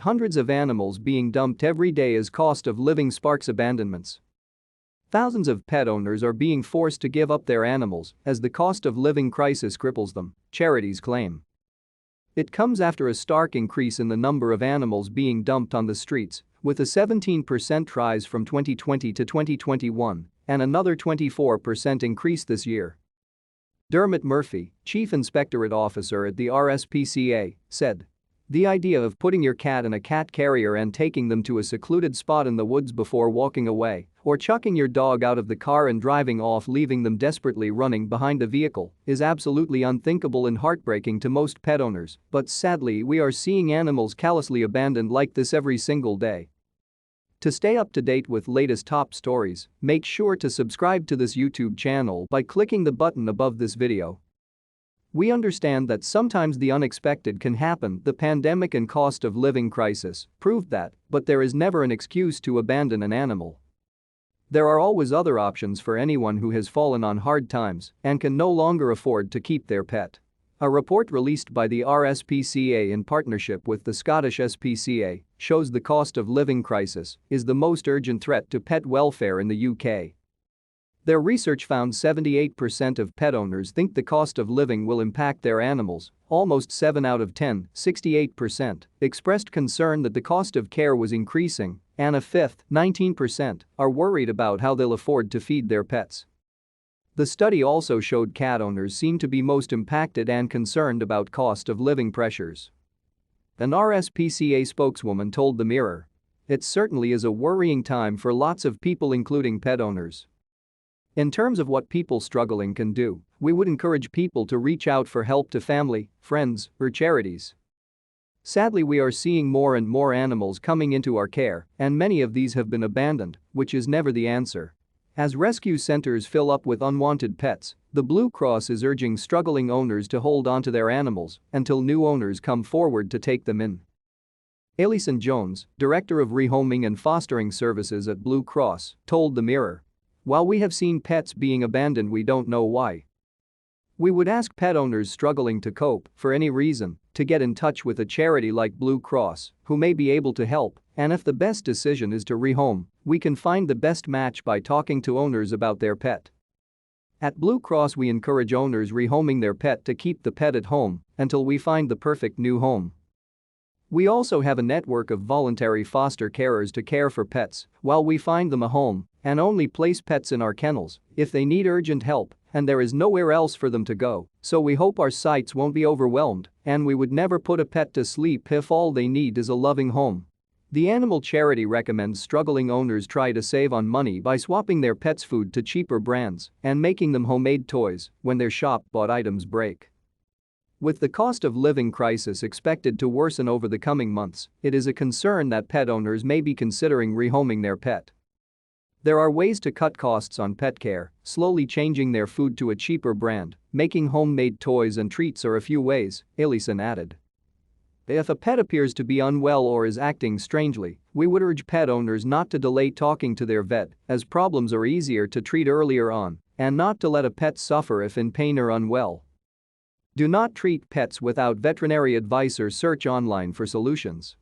hundreds of animals being dumped every day as cost of living sparks abandonments. Thousands of pet owners are being forced to give up their animals as the cost of living crisis cripples them, charities claim. It comes after a stark increase in the number of animals being dumped on the streets, with a 17% rise from 2020 to 2021 and another 24% increase this year. Dermot Murphy, chief inspectorate officer at the RSPCA, said, "The idea of putting your cat in a cat carrier and taking them to a secluded spot in the woods before walking away, or chucking your dog out of the car and driving off leaving them desperately running behind the vehicle, is absolutely unthinkable and heartbreaking to most pet owners, but sadly we are seeing animals callously abandoned like this every single day." To stay up to date with latest top stories, make sure to subscribe to this YouTube channel by clicking the button above this video. We understand that sometimes the unexpected can happen. The pandemic and cost of living crisis proved that, but there is never an excuse to abandon an animal. There are always other options for anyone who has fallen on hard times and can no longer afford to keep their pet. A report released by the RSPCA in partnership with the Scottish SPCA shows the cost of living crisis is the most urgent threat to pet welfare in the UK. Their research found 78% of pet owners think the cost of living will impact their animals, almost 7 out of 10, 68%, expressed concern that the cost of care was increasing, and a fifth, 19%, are worried about how they'll afford to feed their pets. The study also showed cat owners seem to be most impacted and concerned about cost of living pressures. An RSPCA spokeswoman told the Mirror, "It certainly is a worrying time for lots of people including pet owners. In terms of what people struggling can do, we would encourage people to reach out for help to family, friends, or charities. Sadly, we are seeing more and more animals coming into our care, and many of these have been abandoned, which is never the answer. As rescue centers fill up with unwanted pets, the Blue Cross is urging struggling owners to hold onto their animals until new owners come forward to take them in." Alison Jones, director of rehoming and fostering services at Blue Cross, told the Mirror, "While we have seen pets being abandoned, we don't know why. We would ask pet owners struggling to cope for any reason to get in touch with a charity like Blue Cross, who may be able to help, and if the best decision is to rehome, we can find the best match by talking to owners about their pet." At Blue Cross, we encourage owners rehoming their pet to keep the pet at home until we find the perfect new home. We also have a network of voluntary foster carers to care for pets while we find them a home and only place pets in our kennels if they need urgent help and there is nowhere else for them to go, so we hope our sites won't be overwhelmed and we would never put a pet to sleep if all they need is a loving home. The animal charity recommends struggling owners try to save on money by swapping their pets' food to cheaper brands and making them homemade toys when their shop-bought items break. With the cost of living crisis expected to worsen over the coming months, it is a concern that pet owners may be considering rehoming their pet. There are ways to cut costs on pet care, slowly changing their food to a cheaper brand, making homemade toys and treats are a few ways, Alison added. If a pet appears to be unwell or is acting strangely, we would urge pet owners not to delay talking to their vet, as problems are easier to treat earlier on, and not to let a pet suffer if in pain or unwell. Do not treat pets without veterinary advice or search online for solutions.